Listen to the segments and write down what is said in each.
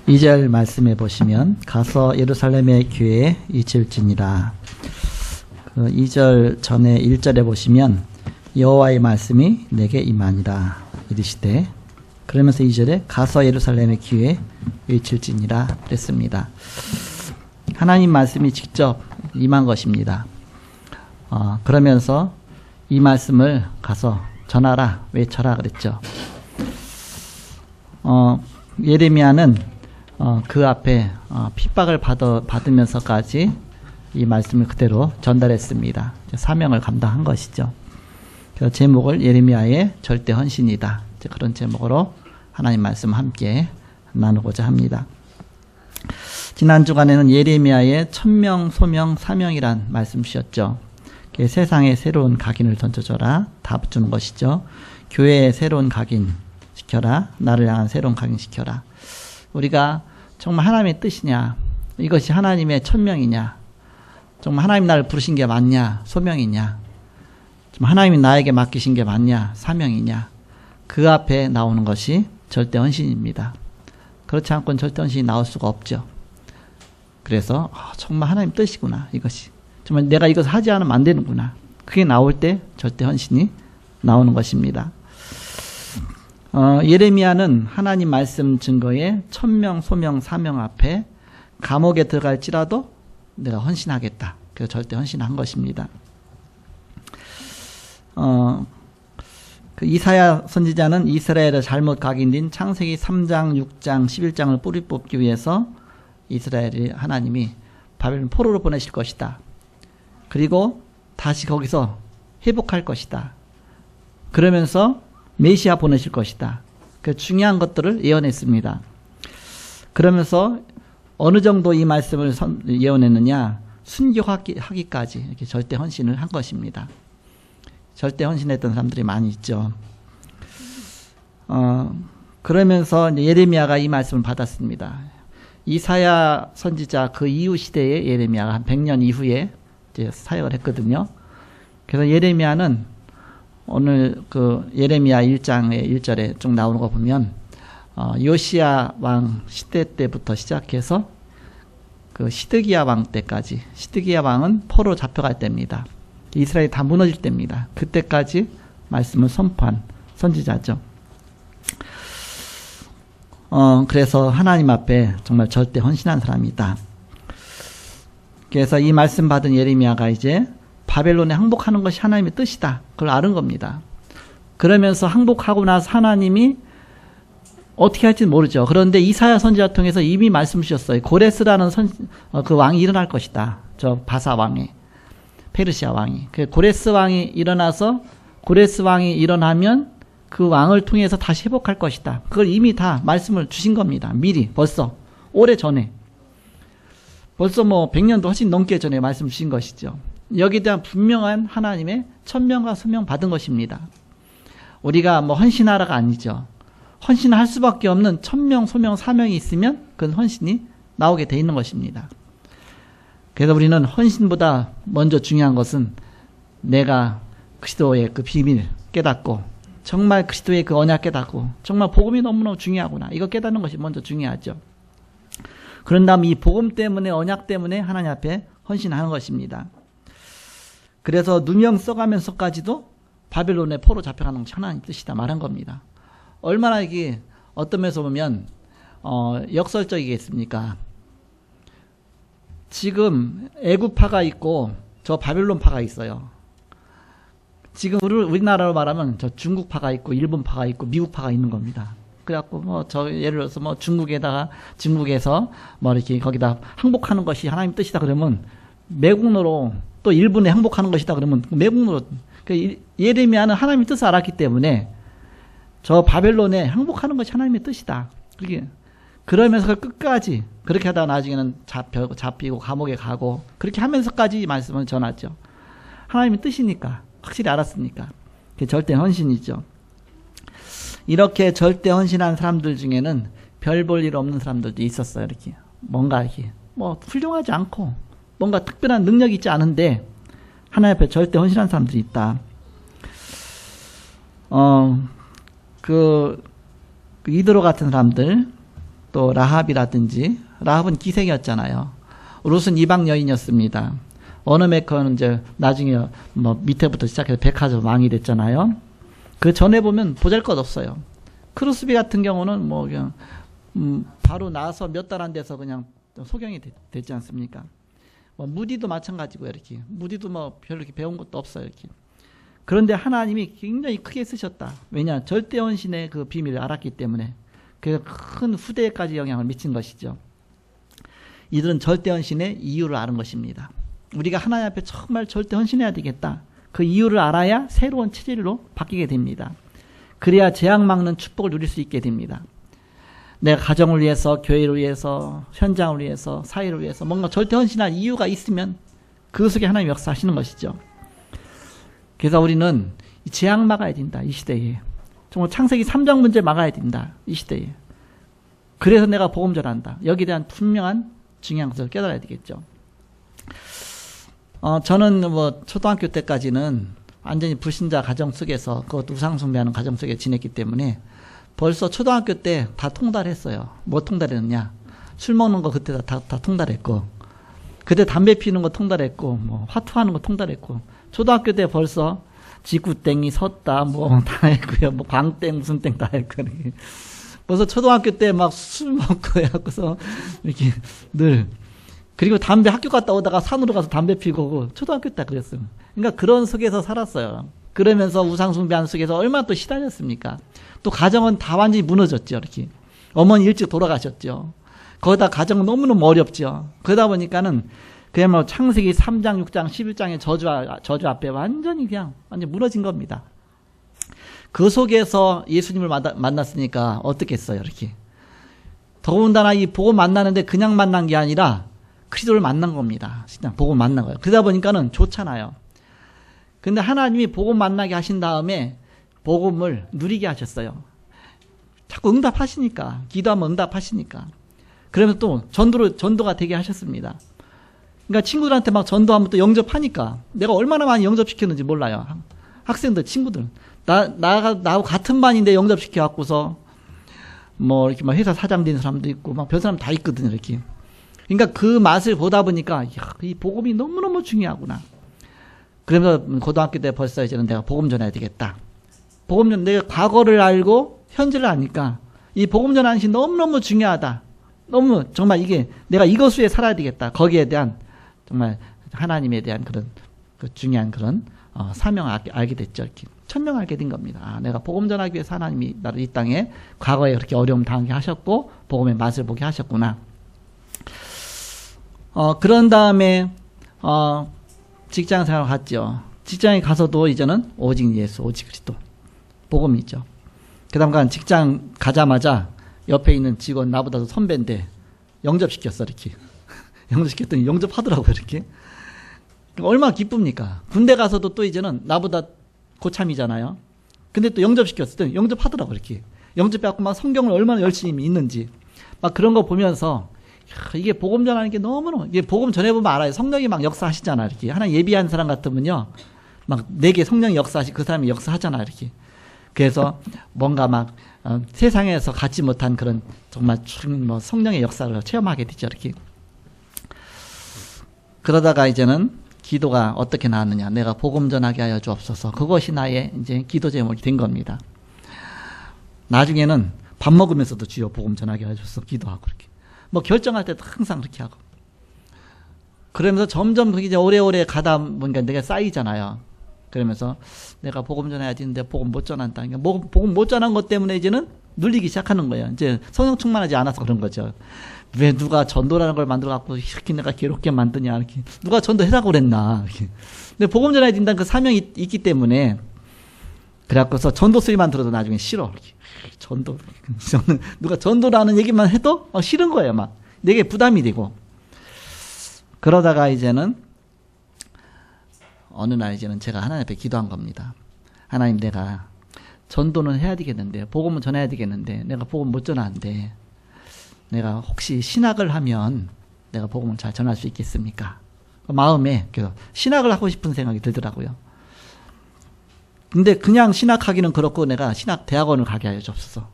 2절 말씀해 보시면 가서 예루살렘의 교회에 이칠지니라. 그 2절 전에 1절에 보시면 여호와의 말씀이 내게 임하니라 이르시되, 그러면서 2절에 가서 예루살렘의 교회에 이칠지니라 그랬습니다. 하나님 말씀이 직접 임한 것입니다. 그러면서 이 말씀을 가서 전하라, 외쳐라 그랬죠. 예레미야는 그 앞에 핍박을 받으면서까지 이 말씀을 그대로 전달했습니다. 사명을 감당한 것이죠. 그래서 제목을 예레미야의 절대 헌신이다, 그런 제목으로 하나님 말씀 함께 나누고자 합니다. 지난 주간에는 예레미야의 천명, 소명, 사명이란 말씀 주셨죠. 세상에 새로운 각인을 던져줘라, 다 붙주는 것이죠. 교회에 새로운 각인 시켜라, 나를 향한 새로운 각인 시켜라. 우리가 정말 하나님의 뜻이냐, 이것이 하나님의 천명이냐, 정말 하나님 나를 부르신 게 맞냐, 소명이냐, 정말 하나님이 나에게 맡기신 게 맞냐, 사명이냐, 그 앞에 나오는 것이 절대 헌신입니다. 그렇지 않고는 절대 헌신이 나올 수가 없죠. 그래서 정말 하나님 뜻이구나, 이것이 정말 내가 이것을 하지 않으면 안 되는구나, 그게 나올 때 절대 헌신이 나오는 것입니다. 예레미야는 하나님 말씀 증거에 천명, 소명, 사명 앞에 감옥에 들어갈지라도 내가 헌신하겠다, 그래서 절대 헌신한 것입니다. 그 이사야 선지자는 이스라엘의 잘못 각인된 창세기 3장, 6장, 11장을 뿌리 뽑기 위해서 이스라엘이 하나님이 바벨론 포로로 보내실 것이다, 그리고 다시 거기서 회복할 것이다, 그러면서 메시아 보내실 것이다, 그 중요한 것들을 예언했습니다. 그러면서 어느 정도 이 말씀을 예언했느냐, 순교하기까지 이렇게 절대 헌신을 한 것입니다. 절대 헌신했던 사람들이 많이 있죠. 그러면서 예레미야가 이 말씀을 받았습니다. 이사야 선지자 그 이후 시대에 예레미야가 한 100년 이후에 이제 사역을 했거든요. 그래서 예레미야는 오늘 그 예레미야 1장의 1절에 쭉 나오는 거 보면 요시야 왕 시대 때부터 시작해서 그 시드기야 왕 때까지, 시드기야 왕은 포로 잡혀갈 때입니다. 이스라엘이 다 무너질 때입니다. 그때까지 말씀을 선포한 선지자죠. 그래서 하나님 앞에 정말 절대 헌신한 사람이다. 그래서 이 말씀 받은 예레미야가 이제 바벨론에 항복하는 것이 하나님의 뜻이다, 그걸 아는 겁니다. 그러면서 항복하고 나서 하나님이 어떻게 할지는 모르죠. 그런데 이사야 선지자 통해서 이미 말씀 주셨어요. 고레스라는 그 왕이 일어날 것이다. 저 바사 왕이, 페르시아 왕이. 고레스 왕이 일어나서, 고레스 왕이 일어나면 그 왕을 통해서 다시 회복할 것이다. 그걸 이미 다 말씀을 주신 겁니다. 미리, 벌써 오래 전에, 벌써 100년도 훨씬 넘게 전에 말씀 주신 것이죠. 여기에 대한 분명한 하나님의 천명과 소명 받은 것입니다. 우리가 헌신하라가 아니죠. 헌신할 수밖에 없는 천명, 소명, 사명이 있으면 그건 헌신이 나오게 돼 있는 것입니다. 그래서 우리는 헌신보다 먼저 중요한 것은 내가 그리스도의 그 비밀 깨닫고, 정말 그리스도의 그 언약 깨닫고, 정말 복음이 너무너무 중요하구나, 이거 깨닫는 것이 먼저 중요하죠. 그런 다음 이 복음 때문에, 언약 때문에 하나님 앞에 헌신하는 것입니다. 그래서 누명 써가면서까지도 바벨론의 포로 잡혀가는 것이 하나님 뜻이다 말한 겁니다. 얼마나 이게 어떤 면에서 보면 역설적이겠습니까? 지금 애국파가 있고 저 바벨론파가 있어요. 지금 우리나라로 말하면 저 중국파가 있고 일본파가 있고 미국파가 있는 겁니다. 그래갖고 예를 들어서 중국에서 이렇게 거기다 항복하는 것이 하나님 뜻이다 그러면 매국노로, 또 일본에 항복하는 것이다 그러면 매국노로, 예레미야는 하나님의 뜻을 알았기 때문에 저 바벨론에 항복하는 것이 하나님의 뜻이다, 그러면서 끝까지 그렇게 하다가 나중에는 잡히고 감옥에 가고 그렇게 하면서까지 이 말씀을 전하죠. 하나님의 뜻이니까, 확실히 알았으니까. 그게 절대 헌신이죠. 이렇게 절대 헌신한 사람들 중에는 별 볼 일 없는 사람들도 있었어요. 이렇게 뭔가 이렇게 훌륭하지 않고 뭔가 특별한 능력이 있지 않은데 하나님 앞에 절대 헌신한 사람들이 있다. 그 이드로 같은 사람들, 또 라합이라든지, 라합은 기생이었잖아요. 룻은 이방 여인이었습니다. 어느메커는 이제 나중에 뭐 밑에부터 시작해서 백화점 왕이 됐잖아요. 그 전에 보면 보잘것없어요. 크루스비 같은 경우는 뭐 그냥 바로 나서 몇 달 안 돼서 그냥 소경이 됐지 않습니까? 뭐 무디도 마찬가지고 이렇게 무디도 뭐 별로 이렇게 배운 것도 없어요 이렇게. 그런데 하나님이 굉장히 크게 쓰셨다. 왜냐? 절대 헌신의 그 비밀을 알았기 때문에 그 큰 후대까지 영향을 미친 것이죠. 이들은 절대 헌신의 이유를 아는 것입니다. 우리가 하나님 앞에 정말 절대 헌신해야 되겠다. 그 이유를 알아야 새로운 체질로 바뀌게 됩니다. 그래야 재앙 막는 축복을 누릴 수 있게 됩니다. 내가 가정을 위해서, 교회를 위해서, 현장을 위해서, 사회를 위해서 뭔가 절대 헌신할 이유가 있으면 그 속에 하나님 역사하시는 것이죠. 그래서 우리는 재앙 막아야 된다. 이 시대에. 정말 창세기 3장 문제 막아야 된다. 이 시대에. 그래서 내가 복음 전한다. 여기에 대한 분명한 중요한 것을 깨달아야 되겠죠. 저는 뭐 초등학교 때까지는 완전히 불신자 가정 속에서 그것도 우상숭배하는 가정 속에 지냈기 때문에 벌써 초등학교 때 다 통달했어요. 뭐 통달했느냐? 술 먹는 거 그때 다 통달했고, 그때 담배 피우는 거 통달했고, 뭐 화투하는 거 통달했고, 초등학교 때 벌써 지구땡이 섰다 뭐 다 했고요. 뭐 광땡 무슨 땡 다 했고. 벌써 초등학교 때 막 술 먹고 해갖고서 이렇게 늘, 그리고 담배 학교 갔다 오다가 산으로 가서 담배 피우고 초등학교 때 그랬어요. 그러니까 그런 속에서 살았어요. 그러면서 우상숭배하는 속에서 얼마나 또 시달렸습니까? 또 가정은 다 완전히 무너졌죠. 이렇게 어머니 일찍 돌아가셨죠. 거기다 가정은 너무너무 어렵죠. 그러다 보니까는 그야말로 창세기 3장, 6장, 11장의 저주 앞에 완전히 무너진 겁니다. 그 속에서 예수님을 만났으니까 어떻겠어요, 이렇게. 더군다나 이 복음 만나는데 그냥 만난 게 아니라 그리스도를 만난 겁니다. 진짜 복음 만난 거예요. 그러다 보니까는 좋잖아요. 근데 하나님이 복음 만나게 하신 다음에 복음을 누리게 하셨어요. 자꾸 응답하시니까, 기도하면 응답하시니까. 그러면서 또 전도가 되게 하셨습니다. 그러니까 친구들한테 막 전도하면 또 영접하니까 내가 얼마나 많이 영접시켰는지 몰라요. 학생들, 친구들. 나하고 같은 반인데 영접시켜갖고서 뭐 이렇게 막 회사 사장 된 사람도 있고 막 별 사람 다 있거든요, 이렇게. 그러니까 그 맛을 보다 보니까, 이 복음이 너무너무 중요하구나. 그러면서 고등학교 때 벌써 이제는 내가 복음 전해야 되겠다. 내가 과거를 알고 현재를 아니까 이 복음 전하는 것이 너무너무 중요하다. 너무 정말 이게 내가 이것 위에 살아야 되겠다. 거기에 대한 정말 하나님에 대한 그런 그 중요한 그런 사명을 알게 됐죠. 이렇게 천명 알게 된 겁니다. 내가 복음 전하기 위해서 하나님이 나를 이 땅에 과거에 그렇게 어려움 당하게 하셨고 복음의 맛을 보게 하셨구나. 그런 다음에 직장 생활을 갔죠. 직장에 가서도 이제는 오직 예수, 오직 그리스도 복음이죠. 그 다음 직장 가자마자 옆에 있는 직원 나보다도 선배인데 영접시켰어, 이렇게. 영접시켰더니 영접하더라고요, 이렇게. 얼마나 기쁩니까? 군대 가서도 또 이제는 나보다 고참이잖아요. 근데 또 영접시켰을 때 영접하더라고요, 이렇게. 영접해갖고 막 성경을 얼마나 열심히 읽는지 막 그런 거 보면서 이게 복음 전하는 게 너무너무, 이게 복음 전해보면 알아요. 성령이 막 역사하시잖아, 이렇게. 하나님 예비한 사람 같으면요, 막 내게 성령이 역사하시고 그 사람이 역사하잖아, 이렇게. 그래서 뭔가 막 세상에서 갖지 못한 그런 정말 뭐 성령의 역사를 체험하게 되죠, 이렇게. 그러다가 이제는 기도가 어떻게 나왔느냐. 내가 복음 전하게 하여 주옵소서. 그것이 나의 이제 기도 제목이 된 겁니다. 나중에는 밥 먹으면서도 주여 복음 전하게 하여 주옵소서 기도하고 이렇게. 뭐 결정할 때도 항상 그렇게 하고. 그러면서 점점 그게 이제 오래오래 가다 보니까 내가 쌓이잖아요. 그러면서 내가 복음 전해야 되는데 복음 못 전한다. 그러니까 복음 못 전한 것 때문에 이제는 눌리기 시작하는 거예요. 이제 성령 충만하지 않아서 그런 거죠. 왜 누가 전도라는 걸 만들어갖고 이렇게 내가 괴롭게 만드냐. 이렇게. 누가 전도해라고 그랬나. 이렇게. 근데 복음 전해야 된다는 그 사명이 있기 때문에 그래갖고서 전도 소리만 들어도 나중에 싫어. 이렇게. 전도. 누가 전도라는 얘기만 해도 싫은 거예요. 막. 내게 부담이 되고. 그러다가 이제는 어느 날 이제는 제가 하나님 앞에 기도한 겁니다. 하나님, 내가 전도는 해야 되겠는데, 복음은 전해야 되겠는데, 내가 복음 못 전하는데, 내가 혹시 신학을 하면 내가 복음을 잘 전할 수 있겠습니까? 마음에 신학을 하고 싶은 생각이 들더라고요. 근데 그냥 신학하기는 그렇고 내가 신학 대학원을 가게 하여 주옵소서.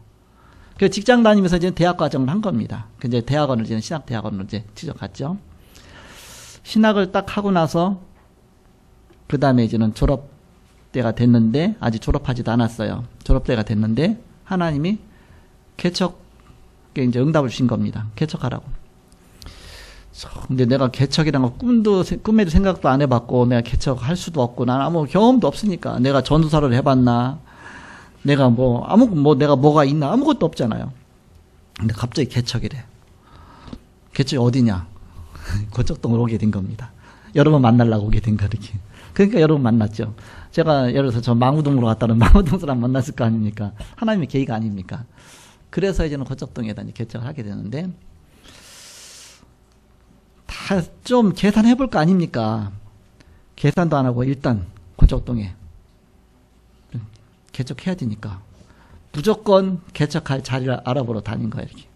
그 직장 다니면서 이제 대학 과정을 한 겁니다. 그 이제 대학원을 이제 신학대학원으로 이제 취직했죠. 신학을 딱 하고 나서 그 다음에 이제는 졸업 때가 됐는데 아직 졸업하지도 않았어요. 졸업 때가 됐는데 하나님이 개척에 이제 응답을 주신 겁니다. 개척하라고. 근데 내가 개척이란 거 꿈에도 생각도 안 해봤고 내가 개척할 수도 없고 난 아무 경험도 없으니까 내가 전도사를 해봤나 내가 내가 뭐가 있나 아무것도 없잖아요. 근데 갑자기 개척이래. 개척이 어디냐? 고척동으로 오게 된 겁니다. 여러분 만나려고 오게 된 거 이렇게. 그러니까 여러분 만났죠. 제가 예를 들어서 저 망우동으로 갔다는 망우동 사람 만났을 거 아닙니까? 하나님의 계획 아닙니까? 그래서 이제는 고척동에다 개척을 하게 되는데 다 좀 계산해 볼 거 아닙니까? 계산도 안 하고 일단 고척동에 개척해야 되니까 무조건 개척할 자리를 알아보러 다닌 거예요. 이렇게.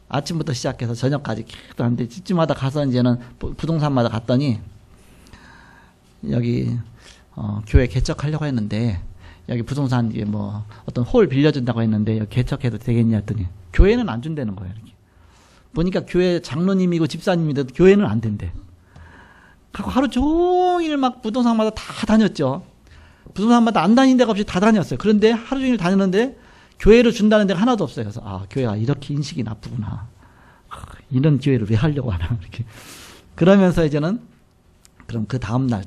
아침부터 시작해서 저녁까지 계속 하는데 집집마다 가서 이제는 부동산마다 갔더니 여기 교회 개척하려고 했는데 여기 부동산 뭐 어떤 홀 빌려준다고 했는데 여기 개척해도 되겠냐 했더니 교회는 안 준다는 거예요. 이렇게. 보니까 교회 장로님이고 집사님인데도 교회는 안 된대. 하루 종일 막 부동산마다 다 다녔죠. 부동산마다 안 다닌 데가 없이 다 다녔어요. 그런데 하루 종일 다녔는데 교회를 준다는 데가 하나도 없어요. 그래서 교회가 이렇게 인식이 나쁘구나. 이런 교회를 왜 하려고 하나 이렇게. 그러면서 이제는 그럼 그 다음날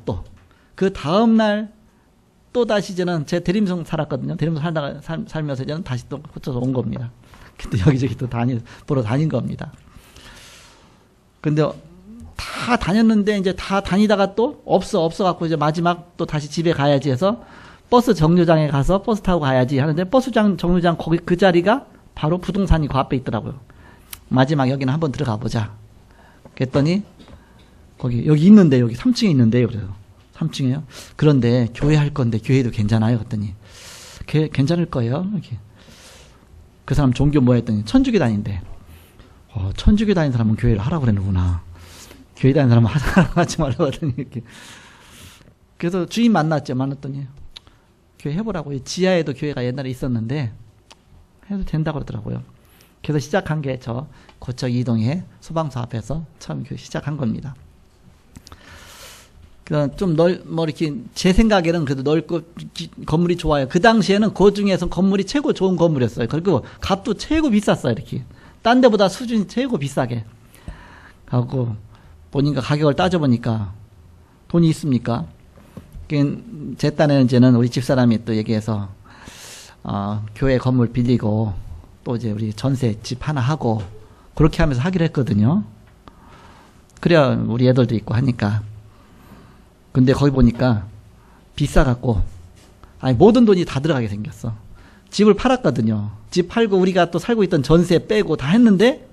또 다시 이제는 제 대림동 살았거든요. 대림동 살면서 이제는 다시 또 흩어서 온 겁니다. 근데 여기저기 또 보러 다닌 겁니다. 근데 다 다녔는데 이제 다 다니다가 또 없어갖고 이제 마지막 또 다시 집에 가야지 해서 버스 정류장에 가서 버스 타고 가야지 하는데 버스 정류장 거기 그 자리가 바로 부동산이 그 앞에 있더라고요. 마지막 여기는 한번 들어가 보자. 그랬더니 여기 있는데 여기 3층에 있는데요. 그래서 3층에요. 그런데 교회 할 건데 교회도 괜찮아요. 그랬더니 괜찮을 거예요. 이렇게. 그 사람 종교 뭐 했더니 천주교 다닌대. 천주교 다니는 사람은 교회를 하라고 그랬는구나. 교회 다니는 사람은 하지 말라고 하더니 이렇게. 그래서 주인 만났더니 교회 해보라고. 지하에도 교회가 옛날에 있었는데 해도 된다고 그러더라고요. 그래서 시작한 게 저 고척 이동의 소방서 앞에서 처음 교회 시작한 겁니다. 좀 이렇게, 제 생각에는 그래도 넓고, 건물이 좋아요. 그 당시에는 그 중에서 건물이 최고 좋은 건물이었어요. 그리고 값도 최고 비쌌어요, 이렇게. 딴 데보다 수준이 최고 비싸게. 하고, 보니까 가격을 따져보니까 돈이 있습니까? 제 딴에는 이제는 우리 집사람이 또 얘기해서, 교회 건물 빌리고, 또 이제 우리 전세 집 하나 하고, 그렇게 하면서 하기로 했거든요. 그래야 우리 애들도 있고 하니까. 근데 거기 보니까 비싸갖고 모든 돈이 다 들어가게 생겼어. 집을 팔았거든요. 집 팔고 우리가 또 살고 있던 전세 빼고 다 했는데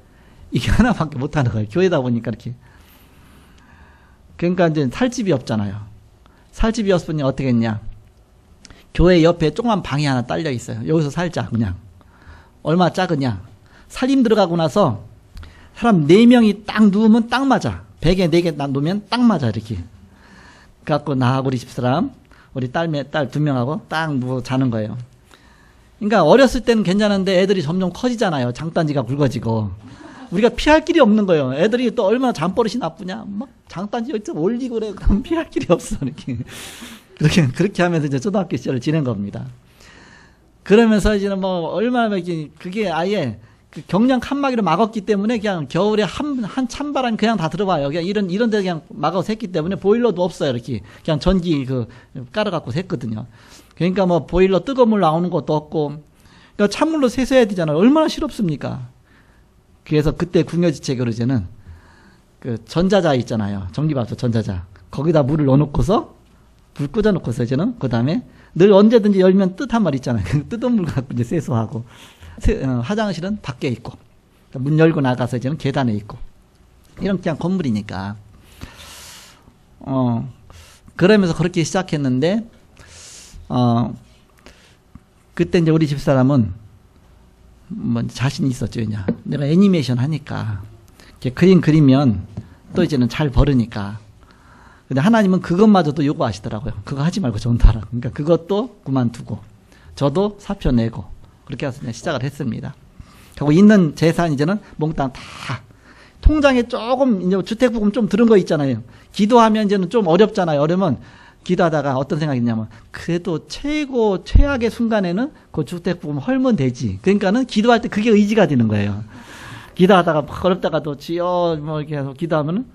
이게 하나밖에 못 하는 거예요. 교회다 보니까 이렇게. 그러니까 이제 살 집이 없잖아요. 살 집이 없으니 어떻게 했냐. 교회 옆에 조그만 방이 하나 딸려 있어요. 여기서 살자 그냥. 얼마 작으냐. 살림 들어가고 나서 사람 4명이 딱 누우면 딱 맞아. 베개 4개 딱 놓으면 딱 맞아 이렇게. 갖고 나하고 우리 집사람, 우리 딸 2명하고 딱 누워 자는 거예요. 그러니까 어렸을 때는 괜찮은데 애들이 점점 커지잖아요. 장단지가 굵어지고. 우리가 피할 길이 없는 거예요. 애들이 또 얼마나 잠버릇이 나쁘냐. 막 장단지 여기서 올리고 그래. 그럼 피할 길이 없어. 이렇게. 그렇게 하면서 이제 초등학교 시절을 지낸 겁니다. 그러면서 이제는 뭐 얼마나 그게 아예 그 경량 칸막이로 막았기 때문에 그냥 겨울에 한 찬바람이 그냥 다 들어와요. 그냥 이런 데 그냥 막아서 했기 때문에 보일러도 없어요. 이렇게. 그냥 전기 깔아갖고 했거든요. 그러니까 뭐 보일러 뜨거운 물 나오는 것도 없고, 그러니까 찬물로 세수해야 되잖아요. 얼마나 싫습니까? 그래서 그때 궁여지책으로 이제는 그 전자자 있잖아요. 전기밥솥 전자자. 거기다 물을 넣어놓고서, 불 꽂아놓고서 이제는 그 다음에 늘 언제든지 열면 뜨한 말 있잖아요. 뜨던 물 갖고 이제 세수하고. 화장실은 밖에 있고 문 열고 나가서 이제는 계단에 있고 이런 그냥 건물이니까 그러면서 그렇게 시작했는데 그때 이제 우리 집사람은 뭐 자신이 있었죠. 그냥 내가 애니메이션 하니까 그림 그리면 또 이제는 잘 벌으니까. 근데 하나님은 그것마저도 요구하시더라고요. 그거 하지 말고 전도하라. 그러니까 그것도 그만두고 저도 사표 내고 그렇게 해서 시작을 했습니다. 하고 있는 재산 이제는 몽땅 다 통장에 조금 이제 주택부금 좀 들은 거 있잖아요. 기도하면 이제는 좀 어렵잖아요. 어려면 기도하다가 어떤 생각이 있냐면 그래도 최악의 순간에는 그 주택부금 헐면 되지. 그러니까는 기도할 때 그게 의지가 되는 거예요. 기도하다가 막 어렵다가도 지어 뭐 이렇게 해서 기도하면은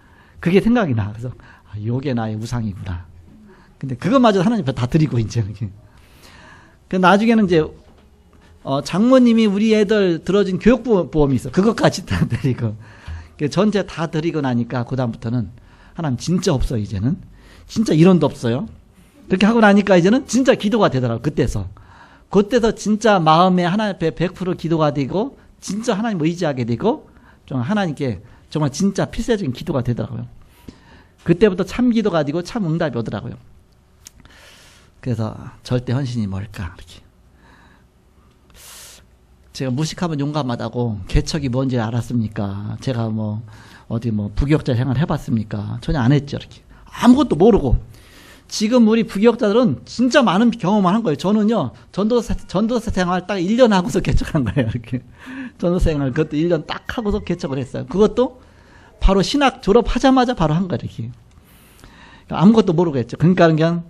그게 생각이 나. 그래서 요게 나의 우상이구나. 근데 그것마저 하나님 앞에 다 드리고 이제 그 나중에는 이제 장모님이 우리 애들 들어준 교육보험이 있어. 그것까지 다 드리고 전체 다 드리고 나니까 그다음부터는 하나님 진짜 없어. 이제는 진짜 이론도 없어요. 그렇게 하고 나니까 이제는 진짜 기도가 되더라고. 그때서 진짜 마음에 하나님 앞에 100% 기도가 되고 진짜 하나님 의지하게 되고 좀 하나님께 정말 진짜 필사적인 기도가 되더라고요. 그때부터 참 기도가 되고 참 응답이 오더라고요. 그래서 절대 헌신이 뭘까? 이렇게. 제가 무식하면 용감하다고 개척이 뭔지 알았습니까? 제가 어디 부교역자 생활 해봤습니까? 전혀 안 했죠. 이렇게. 아무것도 모르고. 지금 우리 부교역자들은 진짜 많은 경험을 한 거예요. 저는요, 전도사 생활 딱 1년 하고서 개척한 거예요. 이렇게. 전도사 생활 그것도 1년 딱 하고서 개척을 했어요. 그것도 바로 신학 졸업하자마자 바로 한 거예요. 이렇게. 아무것도 모르고 했죠. 그러니까 그냥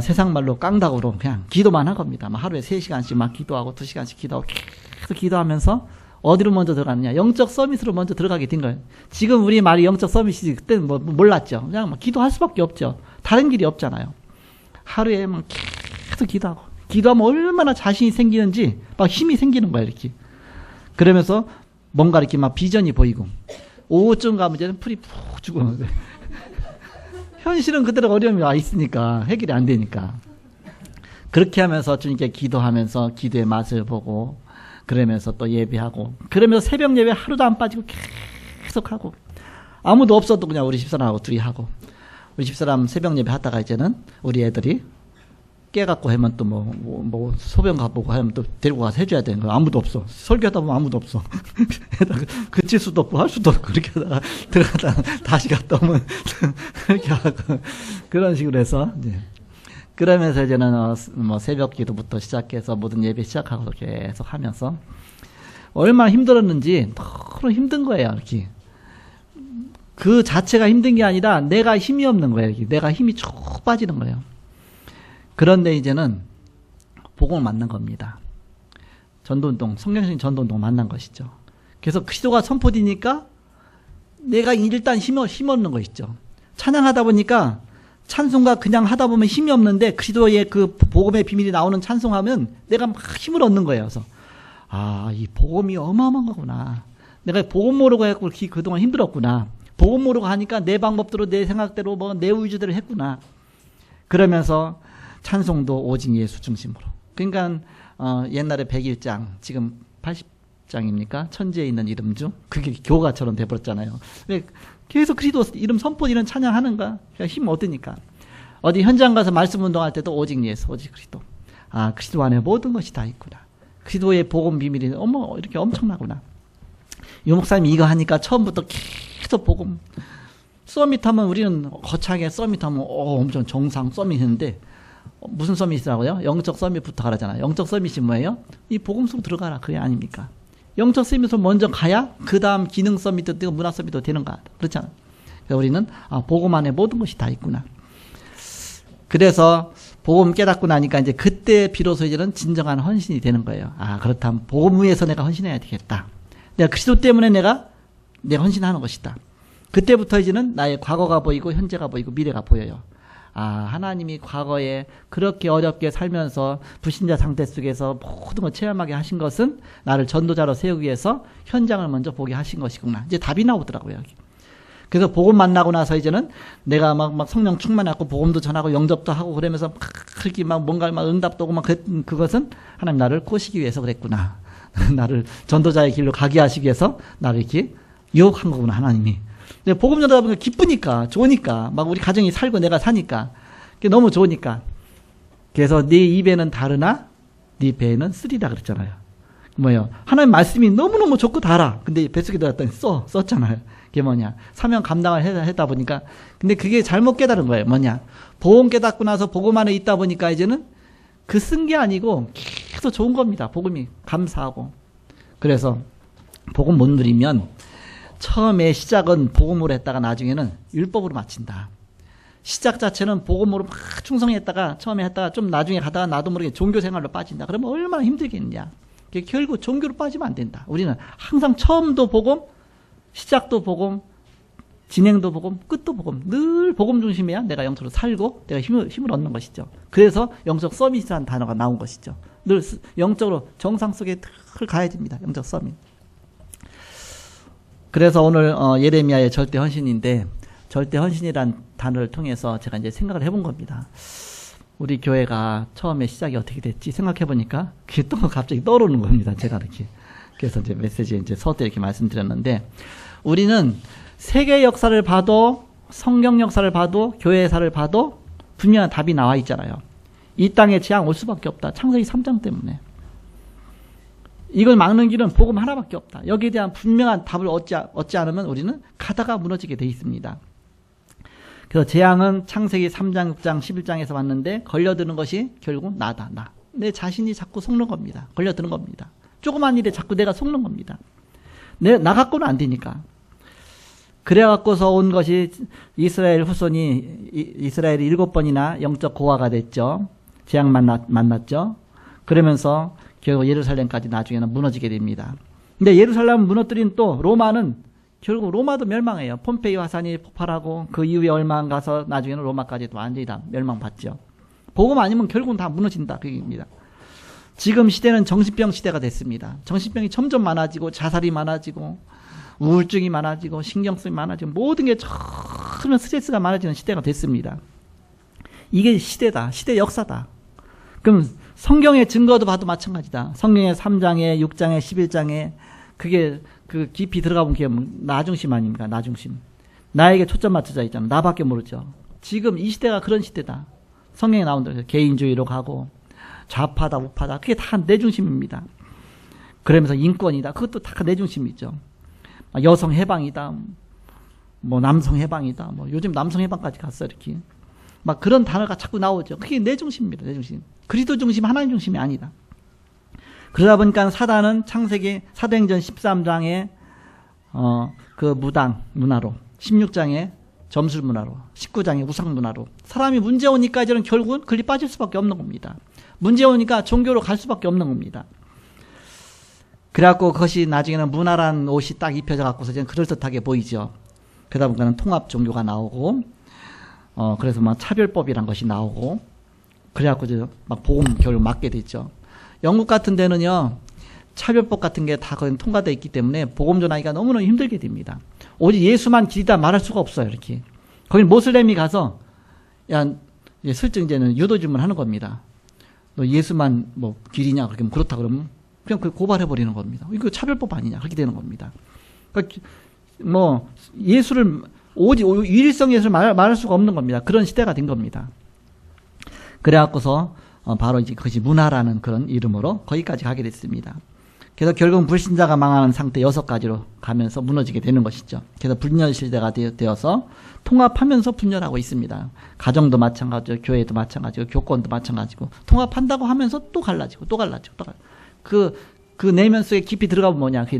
세상 말로 깡다구로 그냥 기도만 한 겁니다. 하루에 3시간씩 막 기도하고 2시간씩 기도하고 계속 기도하면서 어디로 먼저 들어가느냐. 영적 서밋으로 먼저 들어가게 된 거예요. 지금 우리 말이 영적 서밋이지 그때는 몰랐죠. 그냥 기도할 수밖에 없죠. 다른 길이 없잖아요. 하루에 막 계속 기도하고 기도하면 얼마나 자신이 생기는지 막 힘이 생기는 거예요. 이렇게. 그러면서 뭔가 이렇게 막 비전이 보이고 오후쯤 가면 이제는 풀이 푹 죽어. 현실은 그대로 어려움이 와 있으니까 해결이 안 되니까 그렇게 하면서 주님께 기도하면서 기도의 맛을 보고 그러면서 또 예배하고 그러면서 새벽 예배 하루도 안 빠지고 계속 하고 아무도 없어도 그냥 우리 집사람하고 둘이 하고 우리 집사람 새벽 예배 하다가 이제는 우리 애들이 깨갖고 하면 또 소변 가보고 하면 또 데리고 가서 해줘야 되는 거야. 아무도 없어. 설교하다 보면 아무도 없어. 그칠 수도 없고 할 수도 없고 그렇게 하다가 들어가다가 다시 갔다 오면 그렇게 하고 그런 식으로 해서 이제 그러면서 이제는 새벽 기도부터 시작해서 모든 예배 시작하고 계속 하면서 얼마나 힘들었는지 너무 힘든 거예요. 이렇게. 그 자체가 힘든 게 아니라 내가 힘이 없는 거예요. 이렇게. 내가 힘이 쭉 빠지는 거예요. 그런데 이제는 복음을 만난 겁니다. 전도운동, 성경적인 전도운동 만난 것이죠. 그래서 그리스도가 선포되니까 내가 일단 힘 얻는 거 있죠. 찬양하다 보니까 찬송가 그냥 하다 보면 힘이 없는데 그리스도의 그 복음의 비밀이 나오는 찬송하면 내가 막 힘을 얻는 거예요. 그래서 이 복음이 어마어마한 거구나. 내가 복음 모르고 해갖고 그동안 힘들었구나. 복음 모르고 하니까 내 방법대로 내 생각대로 내 의지대로 했구나. 그러면서 찬송도 오직 예수 중심으로. 그러니까 옛날에 101장 지금 80장입니까? 천지에 있는 이름 중 그게 교가처럼 돼버렸잖아요. 계속 그리스도 이름 선포되는 찬양하는가? 힘 얻으니까. 어디 현장 가서 말씀 운동할 때도 오직 예수, 오직 그리스도. 그리스도 안에 모든 것이 다 있구나. 그리스도의 복음 비밀이 이렇게 엄청나구나. 유 목사님이 이거 하니까 처음부터 계속 복음. 서밋하면 우리는 거창하게 서밋하면 엄청 정상 서밋했는데 무슨 서밋이라고요? 영적 서밋부터 가라잖아요. 영적 서밋이 뭐예요? 이 복음 속으로 들어가라. 그게 아닙니까? 영적 서밋으로 먼저 가야 그 다음 기능 서밋도 되고 문화 서밋도 되는가. 그렇잖아요. 그래서 우리는 복음 안에 모든 것이 다 있구나. 그래서 복음 깨닫고 나니까 이제 그때 비로소 이제는 진정한 헌신이 되는 거예요. 그렇다면 복음 위에서 내가 헌신해야 되겠다. 내가 그리스도 때문에 내가 헌신하는 것이다. 그때부터 이제는 나의 과거가 보이고 현재가 보이고 미래가 보여요. 하나님이 과거에 그렇게 어렵게 살면서 불신자 상태 속에서 모든 걸 체험하게 하신 것은 나를 전도자로 세우기 위해서 현장을 먼저 보게 하신 것이구나. 이제 답이 나오더라고요. 여기. 그래서 복음 만나고 나서 이제는 내가 막 성령 충만하고 복음도 전하고 영접도 하고 그러면서 그렇게 뭔가 응답도 오고 그것은 하나님 나를 꼬시기 위해서 그랬구나. 나를 전도자의 길로 가게 하시기 위해서 나를 이렇게 유혹한 거구나, 하나님이. 복음 전하다 보니까 기쁘니까, 좋으니까, 우리 가정이 살고 내가 사니까, 그게 너무 좋으니까. 그래서 네 입에는 다르나, 네 배에는 쓰리라 그랬잖아요. 뭐예요? 하나님 말씀이 너무너무 좋고 달아. 근데 뱃속에 들어갔더니 썼잖아요. 그게 뭐냐? 사명 감당을 했다 보니까. 근데 그게 잘못 깨달은 거예요. 뭐냐? 복음 깨닫고 나서 복음 안에 있다 보니까 이제는 그 쓴 게 아니고 계속 좋은 겁니다. 복음이 감사하고. 그래서 복음 못 누리면 처음에 시작은 복음으로 했다가 나중에는 율법으로 마친다. 시작 자체는 복음으로 막 충성했다가 처음에 했다가 좀 나중에 가다가 나도 모르게 종교 생활로 빠진다. 그러면 얼마나 힘들겠냐. 결국 종교로 빠지면 안 된다. 우리는 항상 처음도 복음, 시작도 복음, 진행도 복음, 끝도 복음. 늘 복음 중심이야 내가 영적으로 살고 내가 힘을 얻는 것이죠. 그래서 영적 서밋이라는 단어가 나온 것이죠. 늘 영적으로 정상 속에 늘 가야 됩니다. 영적 서밋. 그래서 오늘 예레미야의 절대 헌신인데 절대 헌신이란 단어를 통해서 제가 이제 생각을 해본 겁니다. 우리 교회가 처음에 시작이 어떻게 됐지 생각해 보니까 그게 또 갑자기 떠오르는 겁니다. 제가 이렇게. 그래서 이제 메시지에 이제 서두 이렇게 말씀드렸는데 우리는 세계 역사를 봐도 성경 역사를 봐도 교회 역사를 봐도 분명한 답이 나와 있잖아요. 이 땅에 재앙 올 수밖에 없다. 창세기 3장 때문에. 이걸 막는 길은 복음 하나밖에 없다. 여기에 대한 분명한 답을 얻지 않으면 우리는 가다가 무너지게 돼 있습니다. 그래서 재앙은 창세기 3장, 6장, 11장에서 왔는데 걸려드는 것이 결국 나다. 나. 내 자신이 자꾸 속는 겁니다. 걸려드는 겁니다. 조그만 일에 자꾸 내가 속는 겁니다. 나 갖고는 안 되니까. 그래갖고서 온 것이 이스라엘 후손이 이스라엘이 7번이나 영적 고아가 됐죠. 재앙 만났죠. 그러면서 결국 예루살렘까지 나중에는 무너지게 됩니다. 근데 예루살렘을 무너뜨린 또 로마는 결국 로마도 멸망해요. 폼페이 화산이 폭발하고 그 이후에 얼마 안 가서 나중에는 로마까지도 완전히 다 멸망받죠. 복음 아니면 결국은 다 무너진다. 그 얘기입니다. 지금 시대는 정신병 시대가 됐습니다. 정신병이 점점 많아지고 자살이 많아지고 우울증이 많아지고 신경쓰이 많아지고 모든 게 점점 스트레스가 많아지는 시대가 됐습니다. 이게 시대다. 시대 역사다. 그럼 성경의 증거도 봐도 마찬가지다. 성경의 3장에 6장에 11장에 그게 그 깊이 들어가 보면 그게 나 중심 아닙니까? 나 중심. 나에게 초점 맞춰져 있잖아. 나밖에 모르죠. 지금 이 시대가 그런 시대다. 성경에 나온 대로 개인주의로 가고 좌파다 우파다. 그게 다 내 중심입니다. 그러면서 인권이다. 그것도 다 내 중심이죠. 여성 해방이다. 뭐 남성 해방이다. 뭐 요즘 남성 해방까지 갔어 이렇게. 막 그런 단어가 자꾸 나오죠. 그게 내 중심입니다. 내 중심. 그리스도 중심, 하나님 중심이 아니다. 그러다 보니까 사단은 창세기 사도행전 13장에 그 무당 문화로, 16장에 점술 문화로, 19장에 우상 문화로 사람이 문제 오니까 이제는 결국은 글리 빠질 수밖에 없는 겁니다. 문제 오니까 종교로 갈 수밖에 없는 겁니다. 그래갖고 그것이 나중에는 문화란 옷이 딱 입혀져 갖고서 이제 그럴듯하게 보이죠. 그러다 보니까 통합 종교가 나오고 그래서 막 차별법이란 것이 나오고 그래갖고 막 복음 결국 맞게 됐죠. 영국 같은 데는요, 차별법 같은 게 다 거의 통과되어 있기 때문에 복음 전하기가 너무너무 힘들게 됩니다. 오직 예수만 길이다 말할 수가 없어요, 이렇게. 거기 모슬렘이 가서, 슬쩍 이제는 유도 질문 하는 겁니다. 너 예수만 뭐 길이냐? 그렇게 그렇다 그러면 그냥 그 고발해버리는 겁니다. 이거 차별법 아니냐? 그렇게 되는 겁니다. 그러니까 뭐, 예수를, 오직 유일성 예수를 말할 수가 없는 겁니다. 그런 시대가 된 겁니다. 그래갖고서, 바로 이제 그것이 문화라는 그런 이름으로 거기까지 가게 됐습니다. 그래서 결국 불신자가 망하는 상태 6가지로 가면서 무너지게 되는 것이죠. 그래서 분열 시대가 되어서 통합하면서 분열하고 있습니다. 가정도 마찬가지고 교회도 마찬가지고 교권도 마찬가지고 통합한다고 하면서 또 갈라지고 또 갈라지고 또 갈라지고 그 내면 속에 깊이 들어가면 뭐냐? 그게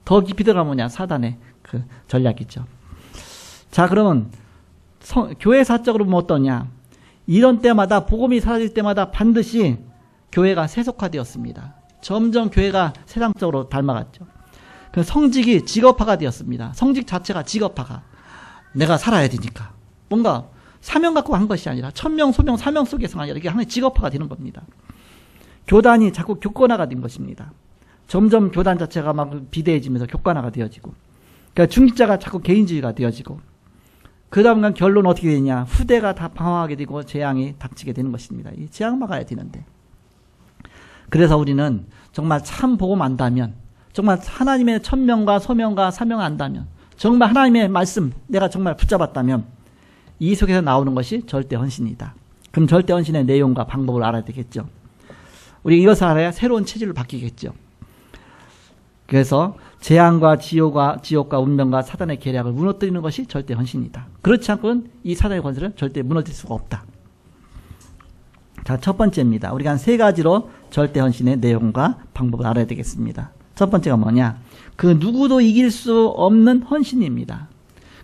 더 깊이 들어가면 뭐냐? 사단의 그 전략이죠. 자, 그러면 교회 사적으로 뭐 어떠냐? 이런 때마다 복음이 사라질 때마다 반드시 교회가 세속화되었습니다. 점점 교회가 세상적으로 닮아갔죠. 성직이 직업화가 되었습니다. 성직 자체가 직업화가. 내가 살아야 되니까. 뭔가 사명 갖고 한 것이 아니라 천명, 소명, 사명 속에서가 아니라 이게 하나의 직업화가 되는 겁니다. 교단이 자꾸 교권화가 된 것입니다. 점점 교단 자체가 막 비대해지면서 교권화가 되어지고. 그러니까 중직자가 자꾸 개인주의가 되어지고. 그 다음간 결론 어떻게 되냐. 후대가 다 방황하게 되고 재앙이 닥치게 되는 것입니다. 이 재앙 막아야 되는데. 그래서 우리는 정말 참 복음 안다면, 정말 하나님의 천명과 소명과 사명을 안다면, 정말 하나님의 말씀 내가 정말 붙잡았다면 이 속에서 나오는 것이 절대 헌신이다. 그럼 절대 헌신의 내용과 방법을 알아야 되겠죠. 우리 이것을 알아야 새로운 체질로 바뀌겠죠. 그래서 재앙과 지옥과 운명과 사단의 계략을 무너뜨리는 것이 절대 헌신이다. 그렇지 않고는 이 사단의 권세는 절대 무너질 수가 없다. 자, 첫 번째입니다. 우리가 한 세 가지로 절대 헌신의 내용과 방법을 알아야 되겠습니다. 첫 번째가 뭐냐? 그 누구도 이길 수 없는 헌신입니다.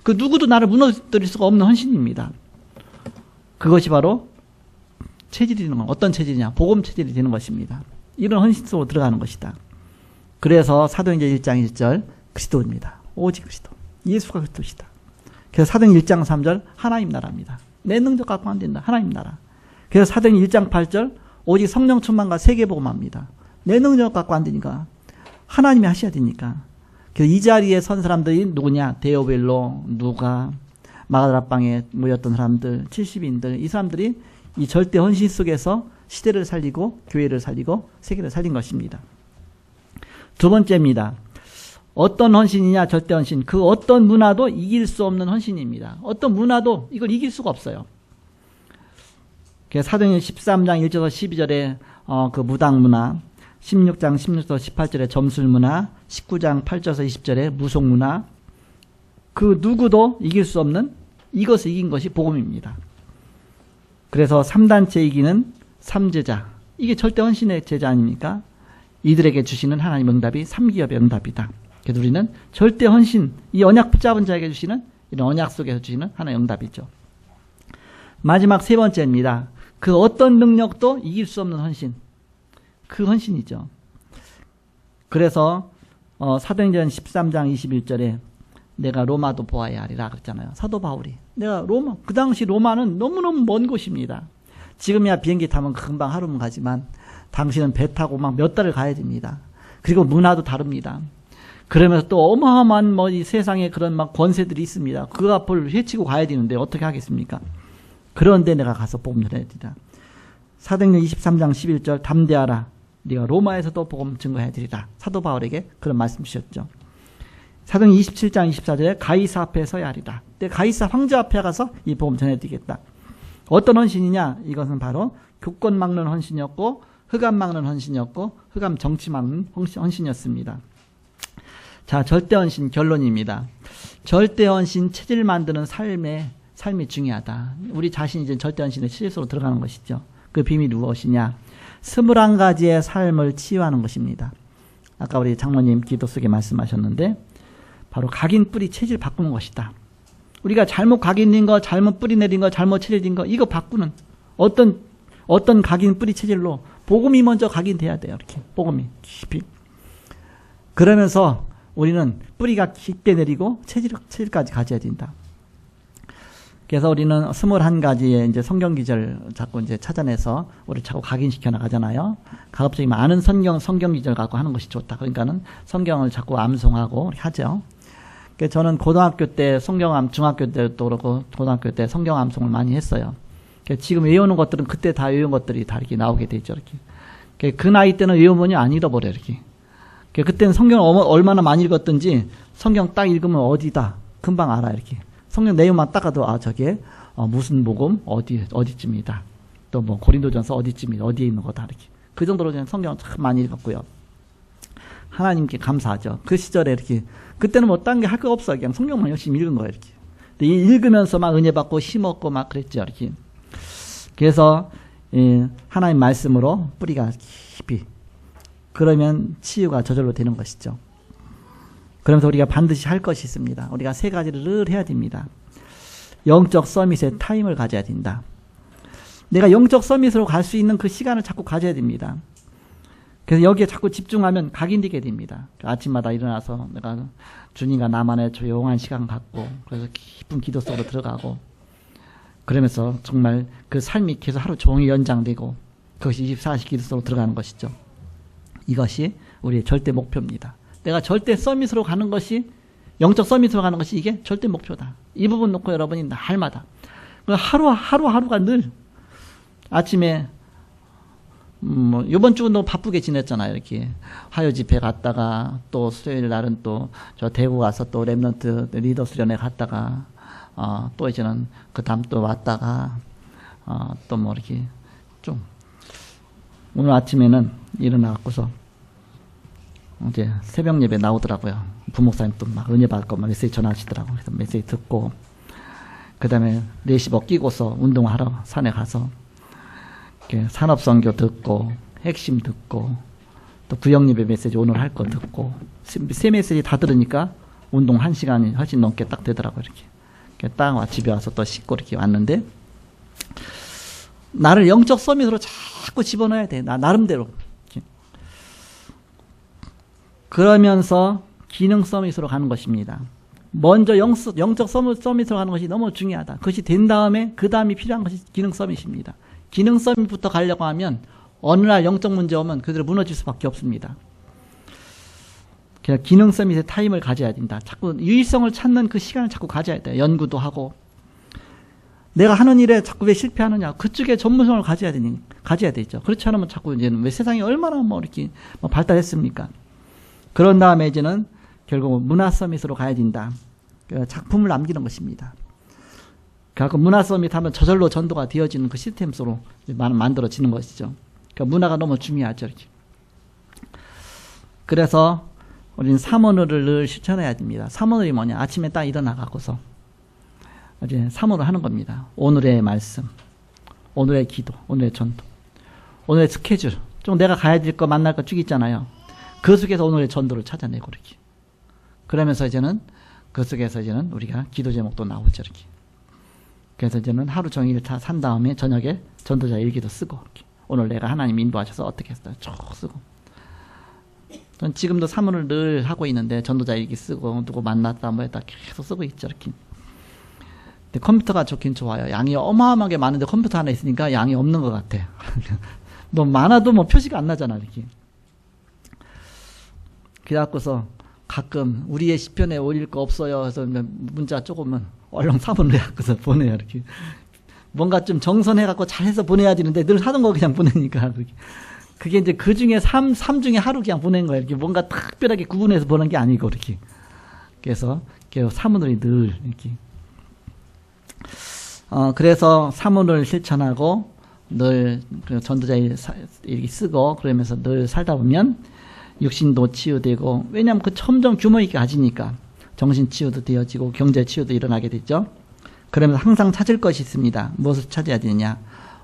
그 누구도 나를 무너뜨릴 수가 없는 헌신입니다. 그것이 바로 체질이 되는 건 어떤 체질이냐? 복음 체질이 되는 것입니다. 이런 헌신 속으로 들어가는 것이다. 그래서 사도행전 1장 1절 그리스도입니다. 오직 그리스도. 예수가 그리스도시다. 그래서 사도행전 1장 3절 하나님 나라입니다. 내 능력 갖고 안 된다. 하나님 나라. 그래서 사도행전 1장 8절 오직 성령 충만과 세계복음합니다. 내 능력 갖고 안 되니까 하나님이 하셔야 되니까. 그래서 이 자리에 선 사람들이 누구냐? 데오벨로, 누가, 마가다락방에 모였던 사람들, 70인들, 이 사람들이 이 절대 헌신 속에서 시대를 살리고 교회를 살리고 세계를 살린 것입니다. 두 번째입니다. 어떤 헌신이냐? 절대 헌신. 그 어떤 문화도 이길 수 없는 헌신입니다. 어떤 문화도 이걸 이길 수가 없어요. 사도행전 13장 1절에서 12절에 그 무당 문화, 16장 16절에서 18절에 점술 문화, 19장 8절에서 20절에 무속 문화, 그 누구도 이길 수 없는 이것을 이긴 것이 복음입니다. 그래서 3단체 이기는 3제자, 이게 절대 헌신의 제자 아닙니까? 이들에게 주시는 하나님 응답이 3기업의 응답이다. 그래서 우리는 절대 헌신, 이 언약 붙잡은 자에게 주시는 이런 언약 속에서 주시는 하나의 응답이죠. 마지막 세 번째입니다. 그 어떤 능력도 이길 수 없는 헌신. 그 헌신이죠. 그래서 사도행전 13장 21절에 내가 로마도 보아야 하리라 그랬잖아요. 사도 바울이. 내가 로마, 그 당시 로마는 너무너무 먼 곳입니다. 지금이야 비행기 타면 금방 하루면 가지만 당시는 배 타고 막 몇 달을 가야 됩니다. 그리고 문화도 다릅니다. 그러면서 또 어마어마한 이 세상에 그런 막 권세들이 있습니다. 그 앞을 헤치고 가야 되는데 어떻게 하겠습니까? 그런데 내가 가서 복음 전해야 되리라. 사도행전 23장 11절 담대하라. 네가 로마에서도 복음 증거해야 되리라. 사도 바울에게 그런 말씀 주셨죠. 사도행전 27장 24절에 가이사 앞에 서야 하리라. 내 가이사 황제 앞에 가서 이 복음 전해야 되겠다. 어떤 헌신이냐? 이것은 바로 교권 막는 헌신이었고 흑암 막는 헌신이었고 흑암 정치 막는 헌신이었습니다. 자, 절대 헌신 결론입니다. 절대 헌신 체질 만드는 삶이 중요하다. 우리 자신이 이제 절대 헌신의 체질 속으로 들어가는 것이죠. 그 비밀이 무엇이냐? 21가지의 삶을 치유하는 것입니다. 아까 우리 장로님 기도 속에 말씀하셨는데 바로 각인 뿌리 체질 바꾸는 것이다. 우리가 잘못 각인된 거, 잘못 뿌리 내린 거, 잘못 체질된 거 이거 바꾸는 어떤 각인 뿌리 체질로 복음이 먼저 각인돼야 돼요. 이렇게 복음이 깊이. 그러면서 우리는 뿌리가 깊게 내리고 체질까지 가져야 된다. 그래서 우리는 21가지의 이제 성경 기절 자꾸 이제 찾아내서 우리 자꾸 각인시켜 나가잖아요. 가급적이면 아는 성경 기절 갖고 하는 것이 좋다. 그러니까는 성경을 자꾸 암송하고 하죠. 그래서 저는 고등학교 때 중학교 때도 그렇고 고등학교 때 성경 암송을 많이 했어요. 지금 외우는 것들은 그때 다 외운 것들이 다 이렇게 나오게 되죠. 이렇게. 그 나이 때는 외우면 안 잃어버려 이렇게. 그때는 성경을 얼마나 많이 읽었든지 성경 딱 읽으면 어디다 금방 알아 이렇게. 성경 내용만 딱 가도 저게 무슨 복음 어디쯤이다. 또 뭐 고린도전서 어디쯤이다. 어디에 있는 거다 이렇게. 그 정도로 그냥 성경을 참 많이 읽었고요. 하나님께 감사하죠. 그 시절에 이렇게 그때는 뭐 딴 게 할 거 없어. 그냥 성경만 열심히 읽은 거예요 이렇게. 근데 읽으면서 막 은혜 받고 힘없고 막 그랬죠 이렇게. 그래서 하나님 말씀으로 뿌리가 깊이. 그러면 치유가 저절로 되는 것이죠. 그러면서 우리가 반드시 할 것이 있습니다. 우리가 세 가지를 늘 해야 됩니다. 영적 서밋의 타임을 가져야 된다. 내가 영적 서밋으로 갈 수 있는 그 시간을 자꾸 가져야 됩니다. 그래서 여기에 자꾸 집중하면 각인되게 됩니다. 아침마다 일어나서 내가 주님과 나만의 조용한 시간 갖고 그래서 깊은 기도 속으로 들어가고 그러면서 정말 그 삶이 계속 하루 종일 연장되고 그것이 24시 기도 속으로 들어가는 것이죠. 이것이 우리의 절대 목표입니다. 내가 절대 서밋으로 가는 것이 영적 서밋으로 가는 것이 이게 절대 목표다. 이 부분 놓고 여러분이 날마다 하루하루가 늘 아침에 이번 주는 너무 바쁘게 지냈잖아요. 이렇게 화요 집회 갔다가 또 수요일 날은 또 저 대구 가서 또 랩런트 리더 수련회 갔다가 또 이제는 그 다음 또 왔다가 또 뭐 이렇게 좀 오늘 아침에는 일어나갖고서 이제 새벽 예배 나오더라고요. 부목사님 또 막 은혜 받고 막 메시지 전하시더라고요. 그래서 메시지 듣고 그 다음에 4시 먹기고서 운동하러 산에 가서 산업선교 듣고, 핵심 듣고, 또 구역예배 메시지 오늘 할 거 듣고, 세 메시지 다 들으니까 운동 1시간이 훨씬 넘게 딱 되더라고요, 이렇게. 딱 집에 와서 또 씻고 이렇게 왔는데, 나를 영적 서밋으로 자꾸 집어넣어야 돼. 나름대로. 이렇게. 그러면서 기능 서밋으로 가는 것입니다. 먼저 영적 서밋으로 가는 것이 너무 중요하다. 그것이 된 다음에 그 다음이 필요한 것이 기능 서밋입니다. 기능 서밋부터 가려고 하면 어느 날 영적 문제 오면 그대로 무너질 수밖에 없습니다. 그냥 기능 서밋에 타임을 가져야 된다. 자꾸 유일성을 찾는 그 시간을 자꾸 가져야 돼요. 연구도 하고. 내가 하는 일에 자꾸 왜 실패하느냐. 그쪽에 전문성을 가져야 되죠. 그렇지 않으면 자꾸 이제는 왜 세상이 얼마나 이렇게 발달했습니까? 그런 다음에 이제는 결국 문화 서밋으로 가야 된다. 작품을 남기는 것입니다. 그래서 문화 서밋 하면 저절로 전도가 되어지는 그 시스템 속으로 만들어지는 것이죠. 그러니까 문화가 너무 중요하죠. 이렇게. 그래서 우리는 사모늘을 늘 실천해야 됩니다. 사모늘이 뭐냐? 아침에 딱 일어나가고서 이제 사모를 하는 겁니다. 오늘의 말씀, 오늘의 기도, 오늘의 전도, 오늘의 스케줄. 좀 내가 가야 될 거 만날 거 쭉 있잖아요. 그 속에서 오늘의 전도를 찾아내고 이렇게. 그러면서 이제는 그 속에서 이제는 우리가 기도 제목도 나오죠. 이렇게. 그래서 이제는 하루 종일 다 산 다음에 저녁에 전도자 일기도 쓰고 이렇게. 오늘 내가 하나님 인도하셔서 어떻게 했어요? 쭉 쓰고. 전 지금도 사문을 늘 하고 있는데 전도자 일기 쓰고 누구 만났다 뭐 했다 계속 쓰고 있죠. 이렇게. 근데 컴퓨터가 좋긴 좋아요. 양이 어마어마하게 많은데 컴퓨터 하나 있으니까 양이 없는 것 같아. 뭐 많아도 뭐 표시가 안 나잖아. 이렇게. 그래갖고서 가끔 우리의 시편에 올릴 거 없어요. 그래서 문자 조금은 얼른 사문을 해갖고서 보내요. 이렇게. 뭔가 좀 정선해갖고 잘해서 보내야 되는데 늘 하던 거 그냥 보내니까. 그게 이제 그 중에 삶 중에 하루 그냥 보낸 거예요. 이렇게 뭔가 특별하게 구분해서 보낸 게 아니고, 이렇게. 그래서 사문을 늘 이렇게. 그래서 사문을 실천하고 늘 전도자 일기 쓰고 그러면서 늘 살다 보면 육신도 치유되고, 왜냐하면 그 점점 규모 있게 가지니까 정신 치유도 되어지고 경제 치유도 일어나게 되죠. 그러면서 항상 찾을 것이 있습니다. 무엇을 찾아야 되느냐?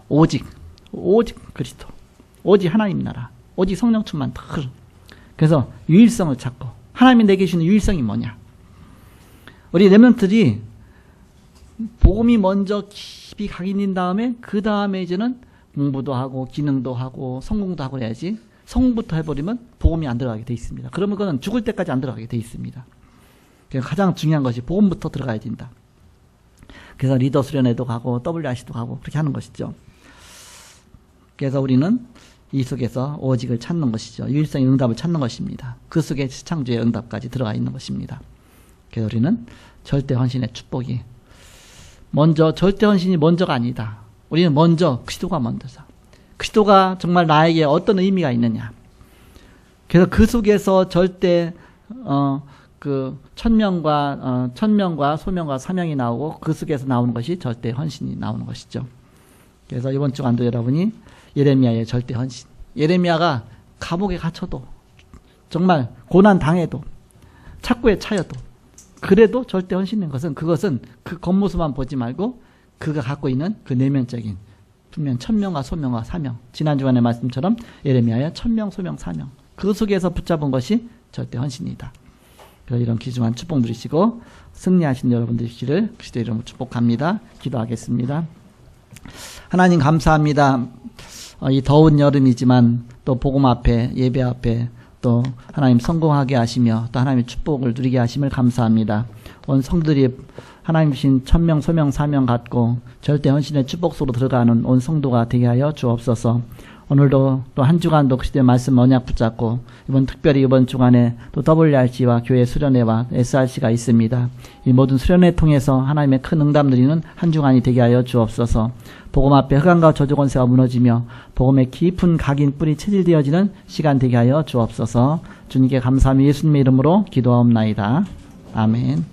오직 그리스도, 오직 하나님 나라, 오직 성령 충만. 그래서 유일성을 찾고, 하나님이 내게 주는 유일성이 뭐냐? 우리 렘넌트들이 복음이 먼저 깊이 각인된 다음에 그 다음에 이제는 공부도 하고 기능도 하고 성공도 하고 해야지. 성공부터 해버리면 복음이 안 들어가게 돼 있습니다. 그러면 그건 죽을 때까지 안 들어가게 돼 있습니다. 가장 중요한 것이 복음부터 들어가야 된다. 그래서 리더 수련회도 가고 WRC도 가고 그렇게 하는 것이죠. 그래서 우리는 이 속에서 오직을 찾는 것이죠. 유일성의 응답을 찾는 것입니다. 그 속에 창조의 응답까지 들어가 있는 것입니다. 그래서 우리는 절대 헌신의 축복이 먼저, 절대 헌신이 먼저가 아니다. 우리는 먼저 그리스도가 먼저다. 그리스도가 정말 나에게 어떤 의미가 있느냐. 그래서 그 속에서 절대 그 천명과 소명과 사명이 나오고 그 속에서 나오는 것이 절대 헌신이 나오는 것이죠. 그래서 이번 주간도 여러분이 예레미야의 절대 헌신. 예레미야가 감옥에 갇혀도 정말 고난 당해도 착고에 차여도 그래도 절대 헌신인 것은 그것은 그 겉모습만 보지 말고 그가 갖고 있는 그 내면적인 분명 천명과 소명과 사명. 지난 주간의 말씀처럼 예레미야의 천명, 소명, 사명. 그 속에서 붙잡은 것이 절대 헌신이다. 그래서 이런 귀중한 축복 누리시고 승리하신 여러분 되시기를 그리스도 이름으로 축복합니다. 기도하겠습니다. 하나님 감사합니다. 이 더운 여름이지만 또 복음 앞에 예배 앞에 또 하나님 성공하게 하시며 또 하나님의 축복을 누리게 하심을 감사합니다. 온 성도들이 하나님 주신 천명, 소명, 사명 갖고 절대 헌신의 축복 속으로 들어가는 온 성도가 되게 하여 주옵소서. 오늘도 또 한 주간도 그리스도의 말씀 언약 붙잡고 특별히 이번 주간에 또 WRC와 교회 수련회와 SRC가 있습니다. 이 모든 수련회 통해서 하나님의 큰 응답 누리는 한 주간이 되게 하여 주옵소서. 복음 앞에 흑암과 저주 권세가 무너지며 복음의 깊은 각인 뿌리 체질되어지는 시간 되게 하여 주옵소서. 주님께 감사하며 예수님의 이름으로 기도하옵나이다. 아멘.